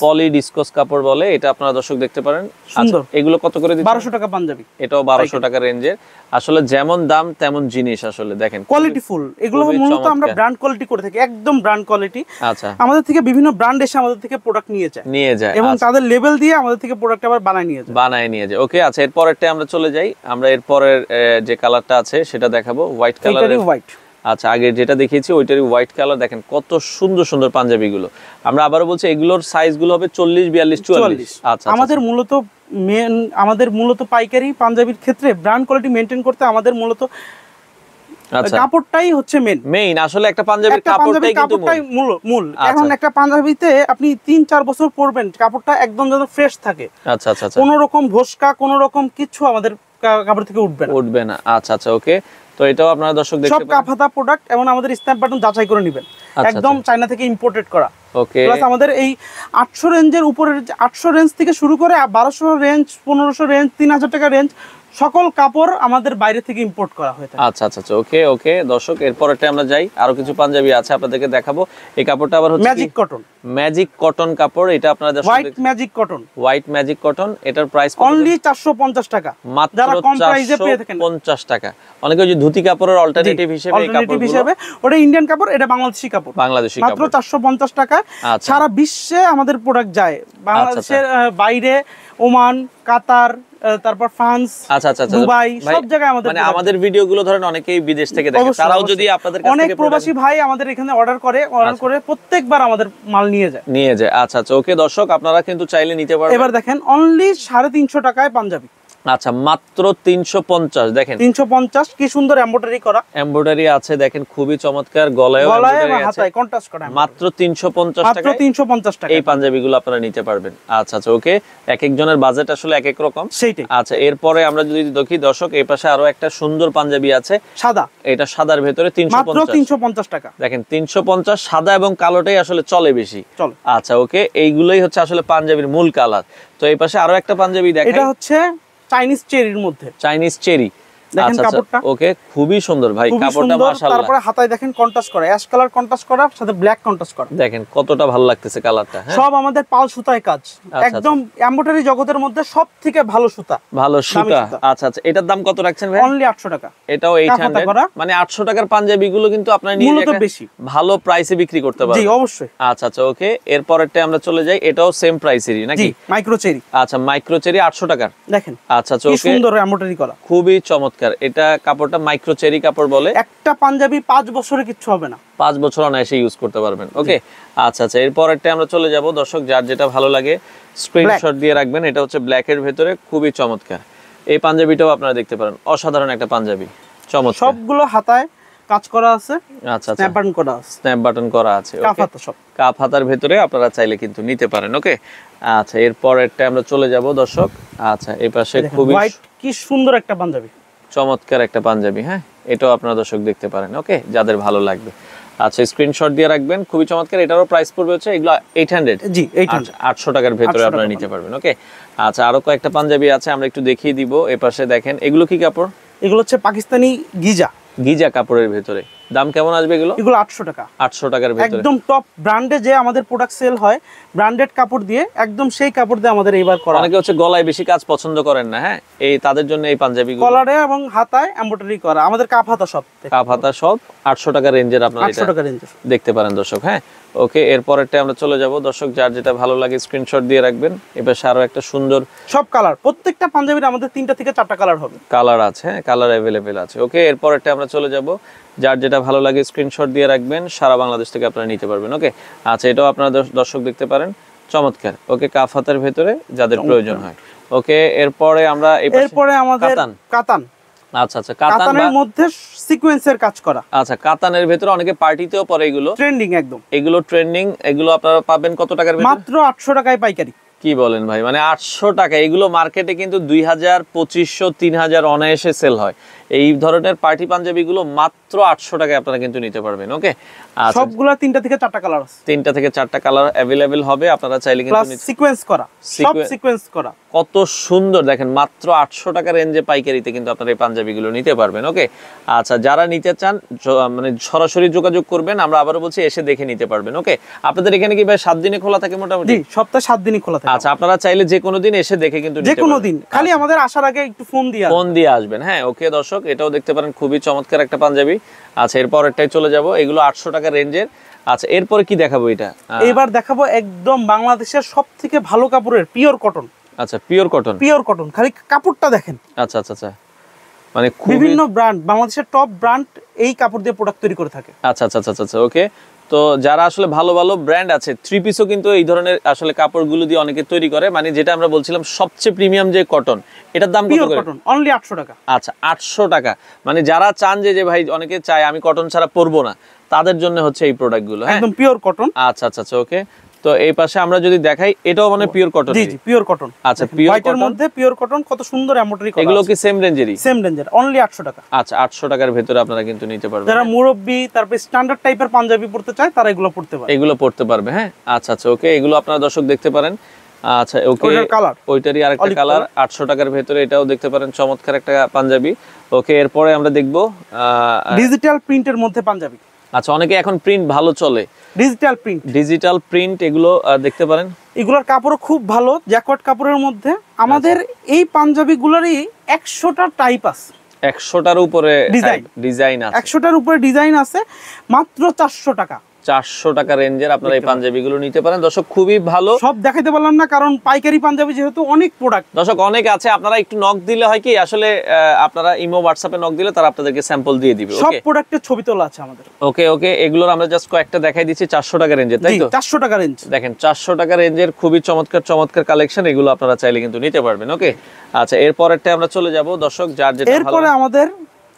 Speaker 2: পলিডিসকস
Speaker 1: কাপড় বলে, এটা আপনারা দর্শক দেখতে পারেন।
Speaker 2: সুন্দর।
Speaker 1: এগুলো কত করে দিচ্ছেন?
Speaker 2: 1200 টাকা পাঞ্জাবি।
Speaker 1: এটাও 1200 টাকা রেঞ্জের। আসলে যেমন দাম তেমন জিনিস, আসলে দেখেন
Speaker 2: কোয়ালিটিফুল। এগুলো মূলত আমরা ব্র্যান্ড কোয়ালিটি করে থাকি, একদম ব্র্যান্ড কোয়ালিটি।
Speaker 1: আচ্ছা,
Speaker 2: আমাদের থেকে বিভিন্ন ব্র্যান্ড এসে আমাদের থেকে প্রোডাক্ট নিয়ে যায় এবং তাদের লেভেল দিয়ে আমাদের থেকে প্রোডাক্ট আবার বানায় নিয়ে যায়।
Speaker 1: ওকে, আচ্ছা, এরপরেরটা আমরা চলে যাই। আমরা এরপরের যে কালারটা আছে সেটা দেখাবো, হোয়াইট কালার।
Speaker 2: হোয়াইট।
Speaker 1: আচ্ছা, আগে যেটা দেখিয়েছি ওইটারই হোয়াইট কালার। দেখেন কত সুন্দর সুন্দর পাঞ্জাবি গুলো। আমরা আবারও বলছি, এগুলোর সাইজ গুলো হবে 40, 42, 44। আচ্ছা,
Speaker 2: আমাদের মূলত পাইকারি পাঞ্জাবির ক্ষেত্রে ব্র্যান্ড কোয়ালিটি মেইনটেইন করতে আমাদের মূলত কাপড়টাই হচ্ছে মেইন।
Speaker 1: আসলে একটা পাঞ্জাবির কাপড়টাই কিন্তু
Speaker 2: মূল। এখন একটা পাঞ্জাবিতে আপনি 3-4 বছর পরবেন, কাপড়টা একদম যেন ফ্রেশ থাকে।
Speaker 1: আচ্ছা আচ্ছা,
Speaker 2: কোনো রকম ভোসকা, কোনো রকম কিছু আমাদের কাপড় থেকে উঠবে না।
Speaker 1: আচ্ছা আচ্ছা, ওকে। তো এটাও আপনারা দর্শক দেখতে
Speaker 2: সব
Speaker 1: পারেন।
Speaker 2: কাপ হাতা প্রোডাক্ট এবং আমাদের স্ট্যাম্প বাটন যাচাই করে নেবেন, একদম চায়না থেকে ইম্পোর্টেড করা।
Speaker 1: ওকে,
Speaker 2: প্লাস আমাদের এই 800 রেঞ্জের উপরে, 800 রেঞ্জ থেকে শুরু করে 1200 রেঞ্জ, 1500 রেঞ্জ, 3000 টাকা রেঞ্জ সকল কাপড় আমাদের বাইরে থেকে ইম্পোর্ট করা হয়ে থাকে।
Speaker 1: আচ্ছা আচ্ছা, ওকে ওকে দর্শক, এরপরটা আমরা যাই, আরো কিছু পাঞ্জাবি আছে আপনাদেরকে দেখাবো। এই কাপড়টা আবার হচ্ছে
Speaker 2: ম্যাজিক কটন,
Speaker 1: ম্যাজিক কটন কাপড়, এটা আপনারা
Speaker 2: white magic cotton,
Speaker 1: white magic cotton, এটার প্রাইস
Speaker 2: অনলি 450 টাকা,
Speaker 1: মাত্র
Speaker 2: যারা কম প্রাইসে পেয়ে থাকেন
Speaker 1: 450 টাকা। অনেকে ওই যে ধুতি কাপড়ের অল্টারনেটিভ হিসেবে এই কাপড়গুলো,
Speaker 2: ওটা ইন্ডিয়ান কাপড়, এটা বাংলাদেশি কাপড়,
Speaker 1: বাংলাদেশি
Speaker 2: মাত্র
Speaker 1: কাপড়
Speaker 2: 450 টাকা।
Speaker 1: আচ্ছা।
Speaker 2: সারা বিশ্বে আমাদের প্রোডাক্ট যায়, বাংলাদেশের বাইরে ওমান, কাতার, তারপর ফ্রান্স,
Speaker 1: আচ্ছা আচ্ছা,
Speaker 2: দুবাই, সব জায়গায় আমাদের
Speaker 1: মানে আমাদের ভিডিওগুলো ধরেন অনেকেই বিদেশ থেকে দেখে, তারাও যদি আপনাদের কাছ
Speaker 2: অনেক
Speaker 1: থেকে
Speaker 2: প্রবাসী ভাই আমাদের এখানে অর্ডার করে প্রত্যেকবার আমাদের মাল নিয়ে যায়।
Speaker 1: আচ্ছা আচ্ছা, ওকে দর্শক, আপনারা কিন্তু চাইলে নিতে পারবেন।
Speaker 2: এবার দেখেন অনলি 350 টাকায় পাঞ্জাবি।
Speaker 1: আচ্ছা, মাত্র 350, দেখেন
Speaker 2: 350, কি সুন্দর এমব্রয়ডারি করা,
Speaker 1: এমব্রয়ডারি আছে, দেখেন খুবই চমৎকার, গলায়
Speaker 2: এবং হাতায় কন্ট্রাস্ট করা,
Speaker 1: মাত্র 350
Speaker 2: মাত্র
Speaker 1: টাকায়
Speaker 2: 350 টাকা
Speaker 1: এই পাঞ্জাবিগুলো আপনারা নিতে পারবেন। আচ্ছা আচ্ছা, ওকে, এক একজনের বাজেট আসলে এক এক রকম,
Speaker 2: সেইটাই।
Speaker 1: আচ্ছা, এরপরে আমরা যদি দেখি দর্শক, এই পাশে আরো একটা সুন্দর পাঞ্জাবি আছে,
Speaker 2: সাদা,
Speaker 1: এটা সাদার ভেতরে
Speaker 2: মাত্র 350 টাকা।
Speaker 1: দেখেন 350, সাদা এবং কালোটাই আসলে চলে বেশি।
Speaker 2: চলো,
Speaker 1: আচ্ছা, ওকে, এইগুলোই হচ্ছে আসলে পাঞ্জাবির মূল কালার। তো এই পাশে আরো একটা পাঞ্জাবি দেখাই,
Speaker 2: এটা হচ্ছে চাইনিজ চেরির মধ্যে,
Speaker 1: চাইনিজ চেরি।
Speaker 2: দেখেন
Speaker 1: আচ্ছা
Speaker 2: কাপড়টা,
Speaker 1: ওকে, খুবই সুন্দর ভাই কাপড়টা, মাশাআল্লাহ।
Speaker 2: তারপরে হাতায় দেখেন কন্ট্রাস্ট করা, অ্যাশ কালার কন্ট্রাস্ট করা, সাথে ব্ল্যাক কন্ট্রাস্ট করা,
Speaker 1: দেখেন কতটা ভালো লাগতেছে কালারটা। হ্যাঁ,
Speaker 2: সব আমাদের পাল সুতায় কাজ, একদম এমব্রয়ডারি জগতের মধ্যে সবথেকে ভালো সুতা,
Speaker 1: ভালো সুতা। আচ্ছা আচ্ছা, এটার দাম কত রাখছেন ভাই?
Speaker 2: অনলি 800 টাকা।
Speaker 1: এটাও 800, মানে 800 টাকার পাঞ্জাবি গুলো কিন্তু আপনারা নিয়ে
Speaker 2: মূলত বেশি
Speaker 1: ভালো প্রাইসে বিক্রি করতে পারবেন।
Speaker 2: জি অবশ্যই।
Speaker 1: আচ্ছা আচ্ছা, ওকে, এরপরটা আমরা চলে যাই, এটাও সেম প্রাইসেরই নাকি?
Speaker 2: Micro cherry.
Speaker 1: আচ্ছা, মাইক্রো চেরি 800 টাকার,
Speaker 2: দেখেন
Speaker 1: আচ্ছা আচ্ছা,
Speaker 2: কি
Speaker 1: ওকে,
Speaker 2: সুন্দর এমব্রয়ডারি করা,
Speaker 1: খুবই চমৎকার। এটা কাপড়টা মাইক্রো চেরি কাপড় বলে,
Speaker 2: একটা পাঞ্জাবি 5 বছরে কিচ্ছু হবে না,
Speaker 1: 5 বছর অনায়াসে ইউজ করতে পারবেন। ওকে, আচ্ছা আচ্ছা, এরপরটা আমরা চলে যাব দর্শক, যার যেটা ভালো লাগে স্ক্রিনশট দিয়ে রাখবেন। এটা হচ্ছে ব্ল্যাক এর ভেতরে, খুবই চমৎকার। এই পাঞ্জাবিটাও আপনারা দেখতে পারেন, অসাধারণ একটা পাঞ্জাবি, চমৎকার।
Speaker 2: সবগুলো হাতায় কাজ করা আছে,
Speaker 1: আচ্ছা আচ্ছা,
Speaker 2: স্ন্যাপ বাটন করা আছে,
Speaker 1: স্ন্যাপ বাটন করা আছে,
Speaker 2: কাফ হাতা সব,
Speaker 1: কাপ হাতার ভেতরে আপনারা চাইলে কিন্তু নিতে পারেন। ওকে, আচ্ছা, এরপরটা আমরা চলে যাব দর্শক। আচ্ছা, এই পাশে খুবই
Speaker 2: হোয়াইট, কি সুন্দর একটা পাঞ্জাবি,
Speaker 1: চমৎকার একটা পাঞ্জাবি। হ্যাঁ, এটাও আপনারা দর্শক দেখতে পারেন, ওকে, যাদের ভালো লাগবে। আচ্ছা, স্ক্রিনশট দিয়ে রাখবেন, খুবই চমৎকার। এটারও প্রাইস পড়বে হচ্ছে এগুলো 800,
Speaker 2: জি 800,
Speaker 1: 800 টাকার ভেতরে
Speaker 2: 800
Speaker 1: আপনারা
Speaker 2: টাকা
Speaker 1: নিতে পারবেন। ওকে, আচ্ছা, আরো কয়েকটা পাঞ্জাবি আছে, আমরা একটু দেখিয়ে দিব। এই পাশে দেখেন, এগুলো কি কাপড়?
Speaker 2: এগুলো হচ্ছে পাকিস্তানি গিজা,
Speaker 1: গিজা কাপড়ের ভেতরে। দাম কেমন আসবে এগুলো?
Speaker 2: এগুলো 800 টাকা,
Speaker 1: 800 টাকার ভেতরে,
Speaker 2: একদম টপ ব্র্যান্ডে যে আমাদের প্রোডাক্ট সেল হয়, ব্র্যান্ডেড কাপড় দিয়ে, একদম সেই কাপড় দিয়ে আমাদের এইবার করা।
Speaker 1: অনেকে হচ্ছে গলায় বেশি কাজ পছন্দ করেন না, হ্যাঁ, এই তাদের জন্য এই পাঞ্জাবিগুলো,
Speaker 2: কলারে এবং হাতায় এমব্রয়ডারি করা, আমাদের কাপ হাতা সব,
Speaker 1: কাপ হাতা সব 800 টাকা রেঞ্জের আপনারা
Speaker 2: 800 টাকা রেঞ্জের
Speaker 1: দেখতে পারেন দর্শক। হ্যাঁ, ওকে, এরপরেরটা আমরা চলে যাব দর্শক, যার যেটা ভালো লাগে স্ক্রিনশট দিয়ে রাখবেন। এবার আরো একটা সুন্দর
Speaker 2: সব কালার, প্রত্যেকটা পাঞ্জাবির আমাদের 3টা থেকে 4টা কালার হবে,
Speaker 1: কালার আছে, হ্যাঁ, কালার অ্যাভেলেবেল আছে। ওকে, এরপরেরটা আমরা চলে যাব, যার যেটা ভালো লাগে স্ক্রিনশট দিয়ে রাখবেন, সারা বাংলাদেশ থেকে আপনারা নিতে পারবেন। ওকে, আচ্ছা, এটাও আপনারা দর্শক দেখতে পারেন, চমৎকার। ওকে, কাফ হাতের ভেতরে যাদের প্রয়োজন হয়। ওকে, এরপরে আমরা
Speaker 2: এরপরে আমাদের কাতান,
Speaker 1: আচ্ছা আচ্ছা, কাতান
Speaker 2: কাতানের মধ্যে সিকোয়েন্সের কাজ করা।
Speaker 1: আচ্ছা, কাতানের ভেতরে অনেকে পার্টিতেও পরে, এগুলো
Speaker 2: ট্রেন্ডিং, একদম
Speaker 1: এগুলো ট্রেন্ডিং। এগুলো আপনারা পাবেন কত টাকার ভেতরে?
Speaker 2: মাত্র 800 টাকায় পাইকারি।
Speaker 1: কি বলেন ভাই, মানে 800 টাকা? এগুলো মার্কেটে কিন্তু 2000, 2500, 3000 অনায়াসে সেল হয়। এই ধরনের পার্টি পাঞ্জাবিগুলো মাত্র 800 টাকায় আপনারা কিন্তু নিতে পারবেন। ওকে, আচ্ছা,
Speaker 2: সবগুলা 3টা থেকে 4টা কালার আছে,
Speaker 1: 3টা থেকে 4টা কালার অ্যাভেলেবেল হবে, আপনারা চাইলে কিন্তু
Speaker 2: সিকোয়েন্স করা, সব সিকোয়েন্স করা,
Speaker 1: কত সুন্দর দেখেন, মাত্র 800 টাকা রেঞ্জে পাইকারিতে কিন্তু আপনারা এই পাঞ্জাবিগুলো নিতে পারবেন। ওকে, আচ্ছা, যারা নিতে চান মানে সরাসরি যোগাযোগ করবেন, আমরা আবারও বলছি এসে দেখে নিতে পারবেন। ওকে, আপনাদের এখানে কি ভাই 7 দিনে খোলা থাকে মোটামুটি?
Speaker 2: জি, সপ্তাহে 7 দিনই খোলা থাকে।
Speaker 1: আচ্ছা, আপনারা চাইলে যে কোনো দিন এসে দেখে কিন্তু
Speaker 2: যে কোনো দিন, খালি আমাদের আসার আগে একটু ফোন দিয়ে
Speaker 1: আসবেন। হ্যাঁ, ওকে দর্শক, এটাও দেখতে পারেন, খুবই চমৎকার একটা পাঞ্জাবি। আচ্ছা, এরপরেরটাই চলে যাব, এগুলো 800 টাকা রেঞ্জের। আচ্ছা, এরপরে কি দেখাবো? এটা
Speaker 2: এবার দেখাবো একদম বাংলাদেশের সবথেকে ভালো কাপড়ের পিওর কটন।
Speaker 1: আচ্ছা, পিওর কটন,
Speaker 2: পিওর কটন, খালি কাপড়টা দেখেন।
Speaker 1: আচ্ছা আচ্ছা আচ্ছা, মানে
Speaker 2: বিভিন্ন ব্র্যান্ড, বাংলাদেশের টপ ব্র্যান্ড এই কাপড় দিয়ে প্রোডাক্ট তৈরি করে থাকে।
Speaker 1: আচ্ছা আচ্ছা আচ্ছা আচ্ছা, ওকে। তো যারা আসলে ভালো ভালো ব্র্যান্ড আছে, 3 পিসও কিন্তু এই ধরনের আসলে কাপড়গুলো দিয়ে অনেকে তৈরি করে, মানে যেটা আমরা বলছিলাম সবচেয়ে প্রিমিয়াম যে কটন, এটার দাম কত করে?
Speaker 2: কটন অনলি 800 টাকা।
Speaker 1: আচ্ছা, 800 টাকা, মানে যারা চান যে ভাই, অনেকে চায় আমি কটন ছাড়া পরবো না, তাদের জন্য হচ্ছে এই প্রোডাক্টগুলো। হ্যাঁ,
Speaker 2: একদম পিওর কটন।
Speaker 1: আচ্ছা আচ্ছা আচ্ছা, ওকে, তো এই পাশে আমরা যদি দেখাই, এটাও মানে পিওর কটন।
Speaker 2: জি জি, পিওর কটন।
Speaker 1: আচ্ছা, পিওর
Speaker 2: হোয়াইটের মধ্যে পিওর কটন, কত সুন্দর এমব্রয়ডারি করা।
Speaker 1: এগুলো কি সেম রেঞ্জেরই?
Speaker 2: সেম রেঞ্জের, অনলি 800 টাকা।
Speaker 1: আচ্ছা, 800 টাকার ভেতরে আপনারা কিন্তু নিতে পারবেন।
Speaker 2: যারা মুরব্বি তারপর স্ট্যান্ডার্ড টাইপের পাঞ্জাবি পড়তে চায় তারা এগুলো পড়তে পারে।
Speaker 1: এগুলো পড়তে পারবে, হ্যাঁ। আচ্ছা আচ্ছা, ওকে, এগুলো আপনারা দর্শক দেখতে পারেন। আচ্ছা, ওকে,
Speaker 2: ওইটার কালার,
Speaker 1: ওইটারই আরেকটা কালার 800 টাকার ভেতরে, এটাও দেখতে পারেন, চমৎকার একটা পাঞ্জাবি। ওকে, এরপরে আমরা দেখবো
Speaker 2: ডিজিটাল প্রিন্টের মধ্যে পাঞ্জাবি।
Speaker 1: আচ্ছা, অনেকে এখন প্রিন্ট ভালো চলে, ডিজিটাল প্রিন্ট এগুলো দেখতে পারেন।
Speaker 2: এগুলোর কাপড়ও খুব ভালো, জ্যাকওয়ার্ড কাপড়ের মধ্যে। আমাদের এই পাঞ্জাবিগুলোরই 100টা টাইপ আছে,
Speaker 1: 100টার উপরে ডিজাইন আছে,
Speaker 2: 100টার উপরে ডিজাইন আছে। মাত্র 400 টাকা,
Speaker 1: 400 টাকা রেঞ্জের আপনারা এই পাঞ্জাবিগুলো নিতে পারেন। দর্শক, খুবই ভালো।
Speaker 2: সব দেখাইতে পারলাম না, কারণ পাইকারি পাঞ্জাবি যেহেতু অনেক প্রোডাক্ট।
Speaker 1: দর্শক, অনেক আছে, আপনারা একটু নক দিলে হয় কি, আসলে আপনারা ইমো হোয়াটসঅ্যাপে নক দিলে তারা আপনাদেরকে স্যাম্পল দিয়ে দিবে।
Speaker 2: সব প্রোডাক্টের ছবি তোলা আছে আমাদের।
Speaker 1: ওকে ওকে, এগুলোর আমরা জাস্ট কয়েকটা দেখাই দিচ্ছি 400 টাকা রেঞ্জের, তাই তো?
Speaker 2: 400 টাকা রেঞ্জ।
Speaker 1: দেখেন, 400 টাকা রেঞ্জের খুবই চমৎকার চমৎকার কালেকশন, এগুলো আপনারা চাইলে কিন্তু নিতে পারবেন। ওকে, আচ্ছা, এরপরটা আমরা চলে যাব দর্শক, যার যেটা ভালো।
Speaker 2: এরপরে আমাদের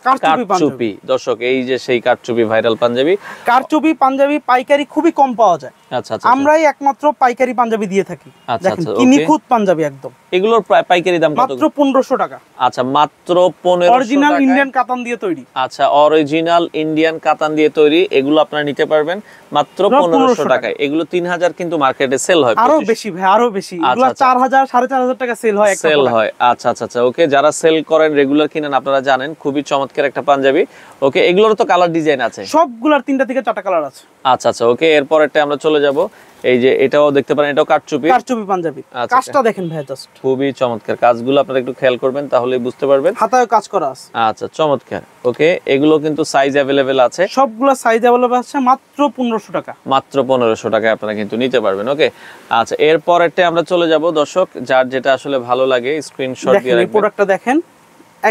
Speaker 1: কারচুপি। দর্শক, এই যে সেই কারচুপি ভাইরাল পাঞ্জাবি।
Speaker 2: কারচুপি পাঞ্জাবি পাইকারি খুবই কম পাওয়া যায়।
Speaker 1: আচ্ছা আচ্ছা,
Speaker 2: আমরাই একমাত্র পাইকারি পাঞ্জাবি দিয়ে থাকি। দেখেন কি নিখুঁত পাঞ্জাবি একদম।
Speaker 1: এগুলোর পাইকারি দাম কত?
Speaker 2: মাত্র 1500 টাকা।
Speaker 1: আচ্ছা, মাত্র 1500 টাকা।
Speaker 2: অরিজিনাল ইন্ডিয়ান কাতান দিয়ে তৈরি।
Speaker 1: আচ্ছা, অরিজিনাল ইন্ডিয়ান কাতান দিয়ে তৈরি, এগুলো আপনারা নিতে পারবেন মাত্র 1500 টাকায়। এগুলো 3000 কিন্তু মার্কেটে সেল হয়।
Speaker 2: আরো বেশি ভাই, আরো বেশি। এগুলো 4000 4500 টাকা সেল হয়,
Speaker 1: সেল হয়। আচ্ছা আচ্ছা আচ্ছা, ওকে, যারা সেল করেন, রেগুলার কিনেন, আপনারা জানেন, খুবই চমৎকার একটা পাঞ্জাবি। ওকে, এগুলোর তো কালার ডিজাইন আছে
Speaker 2: সবগুলোর 3টা থেকে 4টা কালার আছে।
Speaker 1: আচ্ছা আচ্ছা, ওকে, এরপরটা আমরা চলে যাব। এই যে এটাও দেখতে পারেন, এটাও কারচুপি
Speaker 2: পাঞ্জাবি। কাজটা দেখেন ভাই, জাস্ট
Speaker 1: খুবই চমৎকার। কাজগুলো আপনারা একটু খেয়াল করবেন, তাহলে বুঝতে পারবেন।
Speaker 2: হাতায় কাজ করা আছে।
Speaker 1: আচ্ছা, চমৎকার। ওকে, এগুলো কিন্তু সাইজ अवेलेबल আছে,
Speaker 2: সবগুলো সাইজ अवेलेबल আছে। মাত্র 1500 টাকা,
Speaker 1: মাত্র 1500 টাকায় আপনারা কিন্তু নিতে পারবেন। ওকে, আচ্ছা, এরপরটা আমরা চলে যাব দর্শক, যার যেটা আসলে ভালো লাগে স্ক্রিনশট দিয়ে রাখবেন।
Speaker 2: এই প্রোডাক্টটা দেখেন,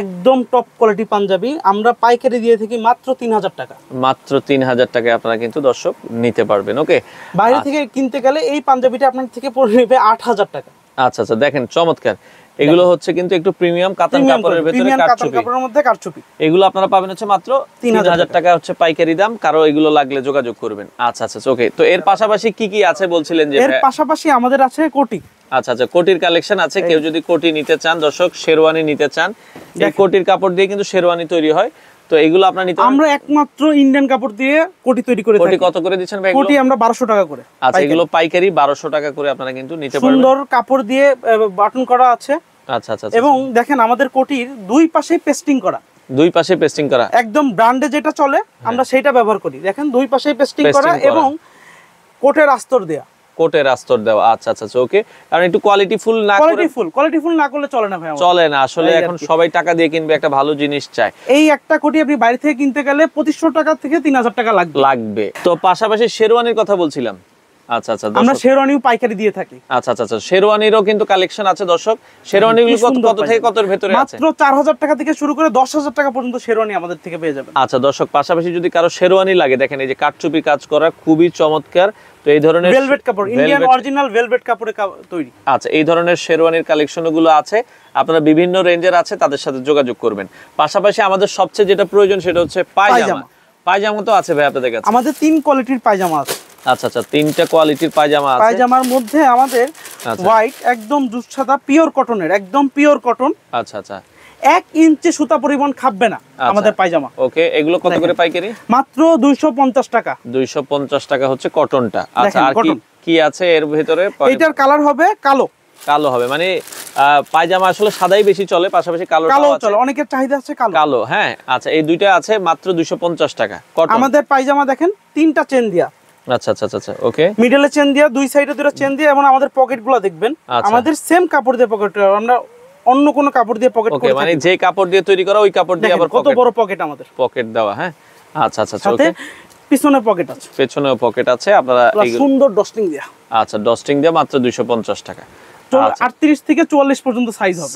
Speaker 2: একদম টপ কোয়ালিটি পাঞ্জাবি। আমরা পাইকারি দিয়ে থাকি মাত্র 3000 টাকা।
Speaker 1: মাত্র 3000 টাকায় আপনারা কিন্তু দর্শক নিতে পারবেন। ওকে,
Speaker 2: বাইরে থেকে কিনতে গেলে এই পাঞ্জাবিটা আপনার থেকে পড়ে নেবে 8000 টাকা।
Speaker 1: আচ্ছা আচ্ছা, দেখেন, চমৎকার। এগুলো হচ্ছে কিন্তু একটু প্রিমিয়াম কাতান কাপড়ের ভিতরে
Speaker 2: কাপড়ের মধ্যে কারচুপি।
Speaker 1: এগুলো আপনারা পাবেন হচ্ছে মাত্র 3000 টাকা হচ্ছে পাইকারি দাম। কারো এগুলো লাগলে যোগাযোগ করবেন। আচ্ছা আচ্ছা, ওকে। তো এর পাশাপাশি কি কি আছে বলছিলেন যে?
Speaker 2: এর পাশাপাশি আমাদের আছে কোটি।
Speaker 1: আচ্ছা আচ্ছা, কোটির কালেকশন আছে। কেউ যদি কোটি নিতে চান দর্শক, শেরওয়ানি নিতে চান, এই কোটির কাপড় দিয়ে কিন্তু শেরওয়ানি তৈরি হয়। তো এগুলো আপনারা নিতে
Speaker 2: আমরা একমাত্র ইন্ডিয়ান কাপড় দিয়ে কোটি তৈরি করে থাকি।
Speaker 1: কোটি কত করে দিচ্ছেন ভাই?
Speaker 2: কোটি আমরা 1200 টাকা করে।
Speaker 1: আচ্ছা, এগুলো পাইকারি 1200 টাকা করে আপনারা কিন্তু নিতে পারবেন।
Speaker 2: সুন্দর কাপড় দিয়ে বাটন করা আছে।
Speaker 1: আচ্ছা আচ্ছা,
Speaker 2: এবং দেখেন আমাদের কোটির দুই পাশে পেস্টিং করা,
Speaker 1: দুই পাশে পেস্টিং করা,
Speaker 2: একদম ব্র্যান্ডে যেটা চলে আমরা সেটা ব্যবহার করি। দেখেন দুই পাশে পেস্টিং করা এবং কোটের আস্তর দেয়া,
Speaker 1: কোটের আস্তর দেওয়া। আচ্ছা আচ্ছা, ওকে। কারণ একটু কোয়ালিটিফুল না
Speaker 2: করলে চলে না ভাই,
Speaker 1: চলে না আসলে। এখন সবাই টাকা দিয়ে কিনবে, একটা ভালো জিনিস চায়।
Speaker 2: এই একটা কোটি আপনি বাইরে থেকে কিনতে গেলে 2500 টাকা থেকে 3000 টাকা লাগবে।
Speaker 1: তো পাশাপাশি শেরওয়ানির কথা বলছিলাম। আচ্ছা আচ্ছা,
Speaker 2: আমরা শেরওয়ানিও পাইকারি দিয়ে থাকি।
Speaker 1: আচ্ছা আচ্ছা আচ্ছা, শেরওয়ানিরও কিন্তু কালেকশন আছে দর্শক। শেরওয়ানিগুলো কত থেকে কতর ভেতরে আছে?
Speaker 2: মাত্র 4000 টাকা থেকে শুরু করে 10000 টাকা পর্যন্ত শেরওয়ানি আমাদের থেকে পেয়ে যাবেন।
Speaker 1: আচ্ছা দর্শক, পাশাপাশি যদি কারো শেরওয়ানি লাগে, দেখেন এই যে কারচুপি কাজ করা, খুবই চমৎকার। তো এই ধরনের
Speaker 2: ভেলভেট কাপড়, ইন্ডিয়ান অরিজিনাল ভেলভেট কাপড়ে তৈরি।
Speaker 1: আচ্ছা, এই ধরনের শেরওয়ানির কালেকশনগুলো আছে, আপনারা বিভিন্ন রেঞ্জের আছে, তাদের সাথে যোগাযোগ করবেন। পাশাপাশি আমাদের সবচেয়ে যেটা প্রয়োজন সেটা হচ্ছে পায়জামা। পায়জামা তো আছে ভাই আপনাদের কাছে?
Speaker 2: আমাদের 3 কোয়ালিটির পায়জামা আছে।
Speaker 1: আচ্ছা আচ্ছা, 3টা কোয়ালিটির পায়জামা আছে।
Speaker 2: পায়জামার মধ্যে আমাদের হোয়াইট, একদম দুধ সাদা, পিওর কটনের, একদম পিওর কটন।
Speaker 1: আচ্ছা আচ্ছা,
Speaker 2: 1 ইঞ্চি সুতা পরিমাণ খাবে না আমাদের পায়জামা।
Speaker 1: ওকে, এগুলো কত করে পাইকারি?
Speaker 2: মাত্র 250 টাকা।
Speaker 1: 250 টাকা হচ্ছে কটনটা। আচ্ছা, আর কি আছে এর ভিতরে?
Speaker 2: এটার কালার হবে কালো।
Speaker 1: কালো হবে মানে পায়জামা আসলে সাদাই বেশি চলে, পাশাপাশি কালো
Speaker 2: চলে, অনেকের চাহিদা আছে কালো।
Speaker 1: হ্যাঁ, আচ্ছা, এই দুইটা আছে মাত্র 250 টাকা কটন।
Speaker 2: আমাদের পায়জামা দেখেন 3টা চেন দিয়া।
Speaker 1: আচ্ছা আচ্ছা আচ্ছা, ওকে।
Speaker 2: মিডলে চেন দিয়া, দুই সাইডে দুটো চেন দিয়া, এবং আমাদের পকেটগুলো দেখবেন আমাদের সেম কাপড় দিয়ে পকেট, আমরা অন্য কোনো কাপড় দিয়ে পকেট করি না।
Speaker 1: মানে যে কাপড় দিয়ে তৈরি করা ওই কাপড় দিয়ে আবার
Speaker 2: কত বড় পকেট আমাদের,
Speaker 1: পকেট দেওয়া। হ্যাঁ, আচ্ছা আচ্ছা,
Speaker 2: সাথে পিছনে পকেট আছে,
Speaker 1: পেছনেও পকেট আছে। আপনারা
Speaker 2: সুন্দর ডস্টিং দেয়া।
Speaker 1: আচ্ছা, ডস্টিং দিয়ে মাত্র 250 টাকা।
Speaker 2: 38 থেকে 44 পর্যন্ত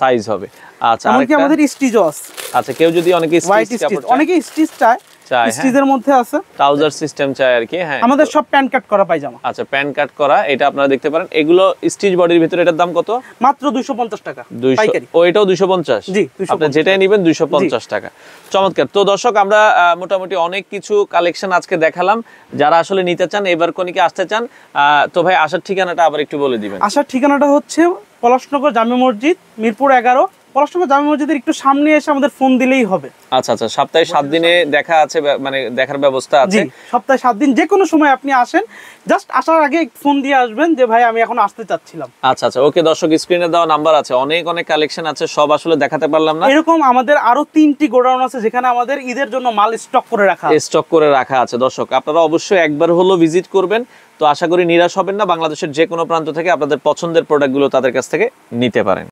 Speaker 2: সাইজ হবে।
Speaker 1: আচ্ছা,
Speaker 2: এমনকি আমাদের স্টিচও আছে।
Speaker 1: আচ্ছা, কেউ যদি অনেকে স্টিচ চায়,
Speaker 2: অনেকে স্টিচ চায়,
Speaker 1: চায়,
Speaker 2: স্টিচের মধ্যে আছে,
Speaker 1: ট্রাউজার সিস্টেম চায় আর কি। হ্যাঁ,
Speaker 2: আমাদের সব প্যান্ট কাট করা পায়জামা।
Speaker 1: আচ্ছা, প্যান্ট কাট করা, এটা আপনারা দেখতে পারেন। এগুলো স্টিচ বডির ভিতরে, এটার দাম কত?
Speaker 2: মাত্র 250 টাকা
Speaker 1: 200।
Speaker 2: পাইকারি।
Speaker 1: ও, এটাও 250?
Speaker 2: জি,
Speaker 1: আপনি যেটাই নেবেন 250 টাকা। চমৎকার। তো দর্শক, আমরা মোটামুটি অনেক কিছু কালেকশন আজকে দেখালাম। যারা আসলে নিতে চান, এভারকনিকে আসতে চান, তো ভাই আসার ঠিকানাটা আবার একটু বলে দিবেন।
Speaker 2: আসার ঠিকানাটা হচ্ছে পলাশনগর জামে মসজিদ, মিরপুর 11। পলাশনগর জামে মসজিদের একটু সামনে এসে আমাদের ফোন দিলেই হবে।
Speaker 1: আচ্ছা আচ্ছা, সপ্তাহে 7 দিনে দেখা আছে, মানে দেখার ব্যবস্থা আছে?
Speaker 2: জি, সপ্তাহে 7 দিন, যে কোনো সময় আপনি আসেন। জাস্ট আসার আগে ফোন দিয়ে আসবেন যে ভাই আমি এখন আসতে চাচ্ছিলাম।
Speaker 1: আচ্ছা আচ্ছা, ওকে। দর্শক, স্ক্রিনে দেওয়া নাম্বার আছে, অনেক অনেক কালেকশন আছে, সব আসলে দেখাতে পারলাম না।
Speaker 2: এরকম আমাদের আরো 3টি গোডাউন আছে যেখানে আমাদের ঈদের জন্য মাল স্টক করে রাখা আছে।
Speaker 1: স্টক করে রাখা আছে। দর্শক, আপনারা অবশ্যই একবার হলো ভিজিট করবেন। তো আশা করি নিরাশ হবেন না। বাংলাদেশের যে কোনো প্রান্ত থেকে আপনাদের পছন্দের প্রোডাক্টগুলো তাদের কাছ থেকে নিতে পারেন।